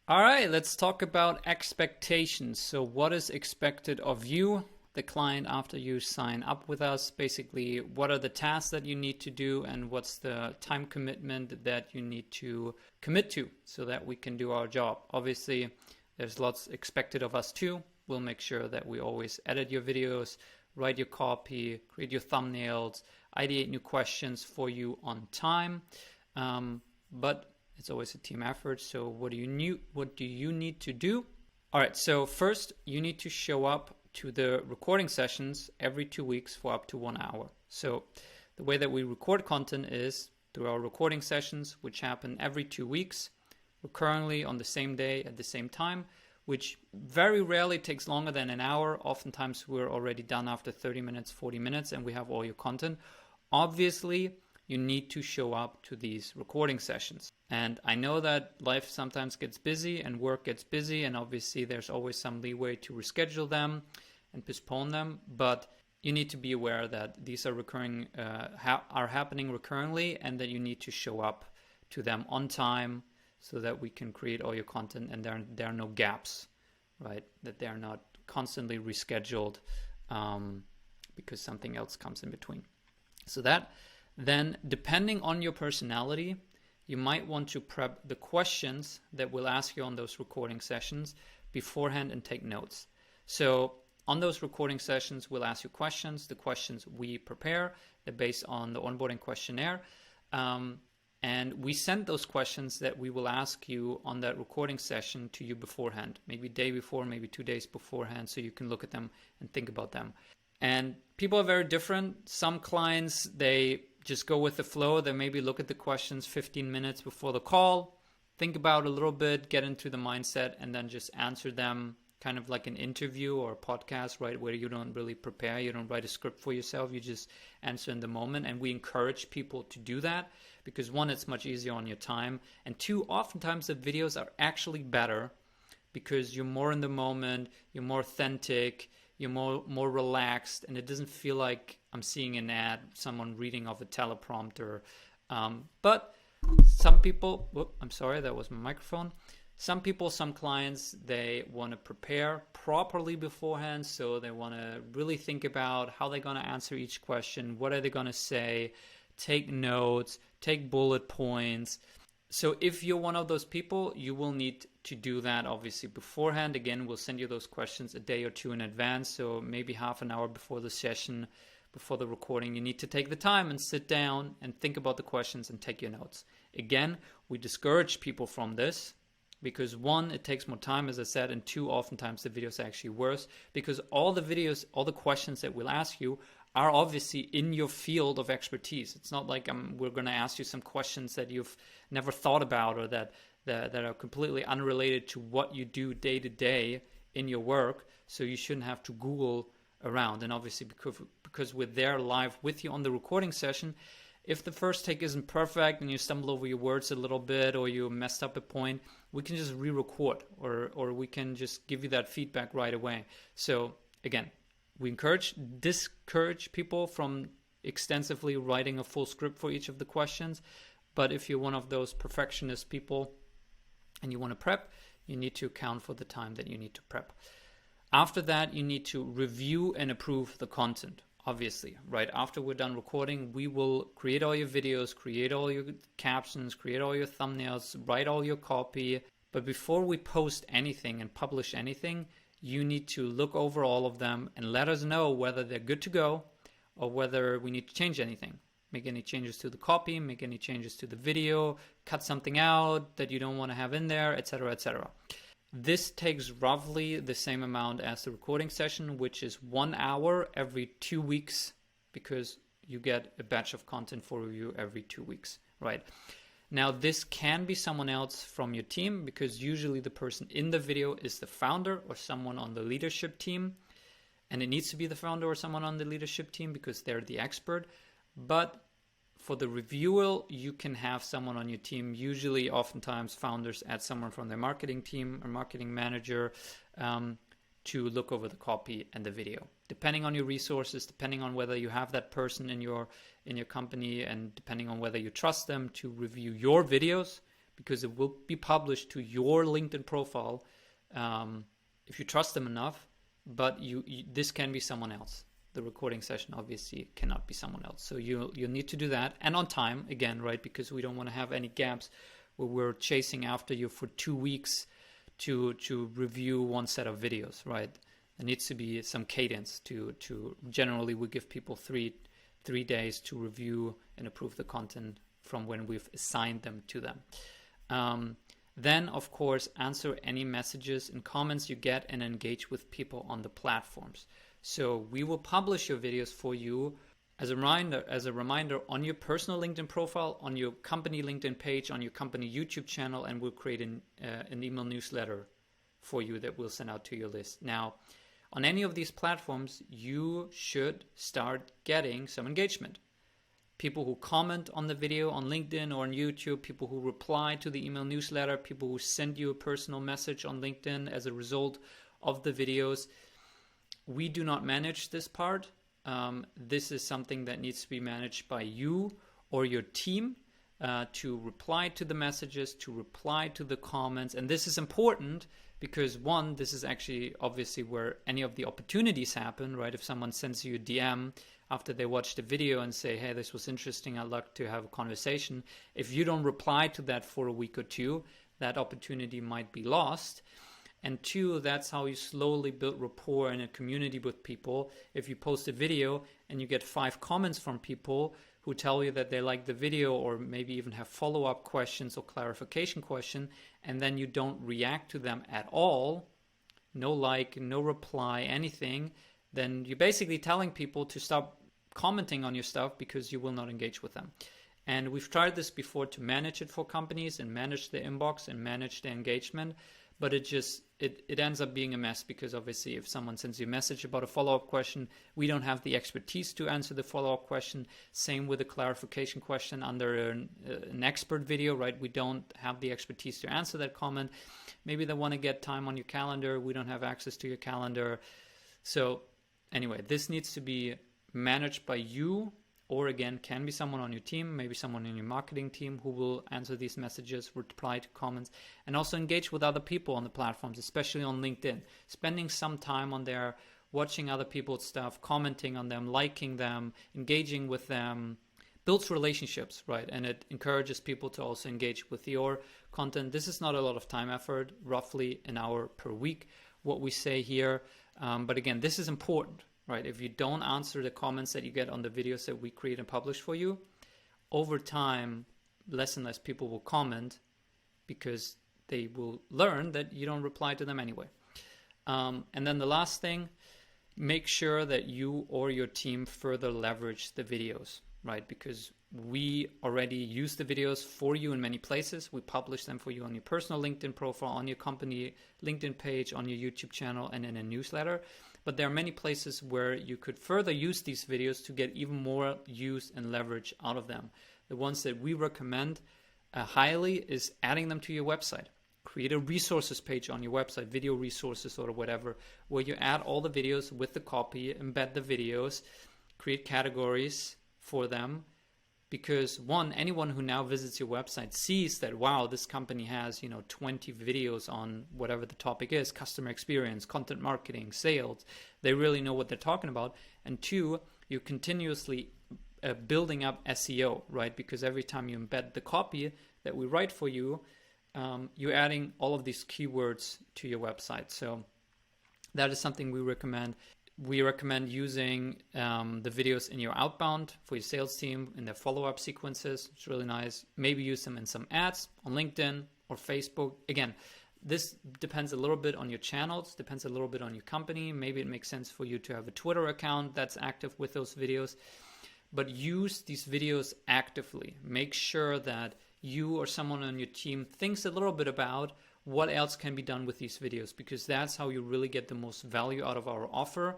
All right, let's talk about expectations. So what is expected of you, the client, after you sign up with us? Basically, what are the tasks that you need to do and what's the time commitment that you need to commit to so that we can do our job? Obviously, there's lots expected of us too. We'll make sure that we always edit your videos, write your copy, create your thumbnails, ideate new questions for you on time. But it's always a team effort. So what do you need to do? All right, so first you need to show up to the recording sessions every 2 weeks for up to 1 hour. So the way that we record content is through our recording sessions, which happen every 2 weeks, recurrently on the same day at the same time, which very rarely takes longer than an hour. Oftentimes we're already done after 30 minutes, 40 minutes, and we have all your content. Obviously, you need to show up to these recording sessions. And I know that life sometimes gets busy and work gets busy, and obviously there's always some leeway to reschedule them and postpone them, but you need to be aware that these are happening recurrently, and that you need to show up to them on time so that we can create all your content and there are no gaps, right? That they're not constantly rescheduled because something else comes in between. So that then, depending on your personality, you might want to prep the questions that we'll ask you on those recording sessions beforehand and take notes. So on those recording sessions, we'll ask you questions. The questions we prepare, they're based on the onboarding questionnaire. And we send those questions that we will ask you on that recording session to you beforehand, maybe day before, maybe 2 days beforehand, so you can look at them and think about them. And people are very different. Some clients, they just go with the flow. They maybe look at the questions 15 minutes before the call, think about it a little bit, get into the mindset, and then just answer them kind of like an interview or a podcast, right? Where you don't really prepare, you don't write a script for yourself, you just answer in the moment. And we encourage people to do that because one, it's much easier on your time. And two, oftentimes the videos are actually better because you're more in the moment, you're more authentic, you're more relaxed, and it doesn't feel like I'm seeing an ad, someone reading off a teleprompter. But some people, I'm sorry, that was my microphone. Some people, some clients, they want to prepare properly beforehand. So they want to really think about how they're going to answer each question. What are they going to say? Take notes, take bullet points. So if you're one of those people, you will need to do that obviously beforehand. Again, we'll send you those questions a day or two in advance. So maybe half an hour before the session, before the recording, you need to take the time and sit down and think about the questions and take your notes. Again, we discourage people from this because one, it takes more time, as I said, and two, oftentimes the videos are actually worse because all the questions that we'll ask you are obviously in your field of expertise. It's not like we're going to ask you some questions that you've never thought about or that are completely unrelated to what you do day to day in your work. So you shouldn't have to Google around. And obviously because we're there live with you on the recording session, if the first take isn't perfect and you stumble over your words a little bit or you messed up a point, we can just re-record or we can just give you that feedback right away. So again, we discourage people from extensively writing a full script for each of the questions. But if you're one of those perfectionist people and you want to prep, you need to account for the time that you need to prep. After that, you need to review and approve the content. Obviously, right after we're done recording, we will create all your videos, create all your captions, create all your thumbnails, write all your copy. But before we post anything and publish anything, you need to look over all of them and let us know whether they're good to go or whether we need to change anything. Make any changes to the copy, make any changes to the video, cut something out that you don't want to have in there, etc., etc. This takes roughly the same amount as the recording session, which is 1 hour every 2 weeks, because you get a batch of content for review every 2 weeks, right? Now, this can be someone else from your team, because usually the person in the video is the founder or someone on the leadership team. And it needs to be the founder or someone on the leadership team because they're the expert. But for the reviewer, you can have someone on your team. Usually, oftentimes, founders add someone from their marketing team or marketing manager to look over the copy and the video. Depending on your resources, depending on whether you have that person in your company, and depending on whether you trust them to review your videos, because it will be published to your LinkedIn profile if you trust them enough, but this can be someone else. The recording session obviously cannot be someone else. So you need to do that, and on time again, right? Because we don't want to have any gaps where we're chasing after you for 2 weeks to review one set of videos, right? There needs to be some cadence to generally we give people three days to review and approve the content from when we've assigned them to them. Then, of course, answer any messages and comments you get and engage with people on the platforms. So we will publish your videos for you as a reminder on your personal LinkedIn profile, on your company LinkedIn page, on your company YouTube channel, and we'll create an email newsletter for you that we'll send out to your list. Now, on any of these platforms, you should start getting some engagement. People who comment on the video on LinkedIn or on YouTube, people who reply to the email newsletter, people who send you a personal message on LinkedIn as a result of the videos. We do not manage this part. This is something that needs to be managed by you or your team to reply to the messages, to reply to the comments. And this is important because, one, this is actually obviously where any of the opportunities happen, right? If someone sends you a DM after they watch the video and say, hey, this was interesting, I'd like to have a conversation. If you don't reply to that for a week or two, that opportunity might be lost. And two, that's how you slowly build rapport in a community with people. If you post a video and you get 5 comments from people who tell you that they like the video or maybe even have follow-up questions or clarification question, and then you don't react to them at all, no like, no reply, anything, then you're basically telling people to stop commenting on your stuff because you will not engage with them. And we've tried this before to manage it for companies and manage the inbox and manage the engagement. But it ends up being a mess because obviously if someone sends you a message about a follow-up question, we don't have the expertise to answer the follow-up question. Same with a clarification question under an expert video, right? We don't have the expertise to answer that comment. Maybe they want to get time on your calendar. We don't have access to your calendar. So anyway, this needs to be managed by you, or again, can be someone on your team, maybe someone in your marketing team who will answer these messages, reply to comments, and also engage with other people on the platforms, especially on LinkedIn. Spending some time on there, watching other people's stuff, commenting on them, liking them, engaging with them, builds relationships, right? And it encourages people to also engage with your content. This is not a lot of time effort, roughly an hour per week, what we say here. But again, this is important. Right, if you don't answer the comments that you get on the videos that we create and publish for you, over time, less and less people will comment because they will learn that you don't reply to them anyway. And then the last thing, make sure that you or your team further leverage the videos, right? Because we already use the videos for you in many places. We publish them for you on your personal LinkedIn profile, on your company LinkedIn page, on your YouTube channel, and in a newsletter. But there are many places where you could further use these videos to get even more use and leverage out of them. The ones that we recommend highly is adding them to your website. Create a resources page on your website, video resources or whatever, where you add all the videos with the copy, embed the videos, create categories for them. Because one, anyone who now visits your website sees that, wow, this company has, 20 videos on whatever the topic is, customer experience, content marketing, sales. They really know what they're talking about. And two, you're continuously building up SEO, right? Because every time you embed the copy that we write for you, you're adding all of these keywords to your website. So that is something we recommend. We recommend using the videos in your outbound for your sales team in their follow-up sequences. It's really nice. Maybe use them in some ads on LinkedIn or Facebook. Again, this depends a little bit on your channels, depends a little bit on your company. Maybe it makes sense for you to have a Twitter account that's active with those videos. But use these videos actively. Make sure that you or someone on your team thinks a little bit about what else can be done with these videos, because that's how you really get the most value out of our offer.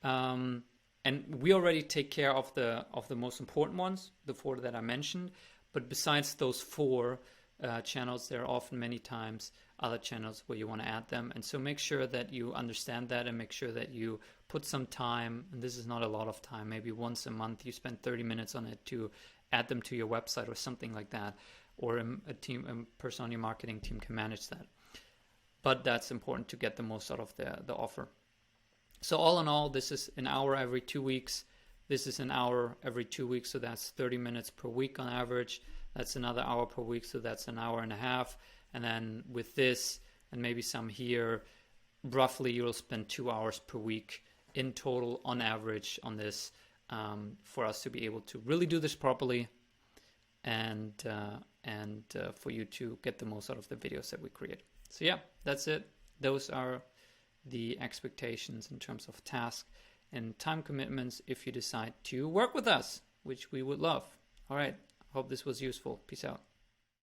And we already take care of the most important ones, the 4 that I mentioned. But besides those 4 channels, there are often many times other channels where you want to add them. And so make sure that you understand that and make sure that you put some time, and this is not a lot of time, maybe once a month you spend 30 minutes on it to add them to your website or something like that. or a person on your marketing team can manage that. But that's important to get the most out of the offer. So all in all, this is an hour every 2 weeks. This is an hour every 2 weeks, so that's 30 minutes per week on average. That's another hour per week, so that's an hour and a half. And then with this, and maybe some here, roughly you'll spend 2 hours per week in total on average on this, for us to be able to really do this properly, and for you to get the most out of the videos that we create. So yeah, that's it. Those are the expectations in terms of task and time commitments if you decide to work with us, which we would love. All right, hope this was useful. Peace out.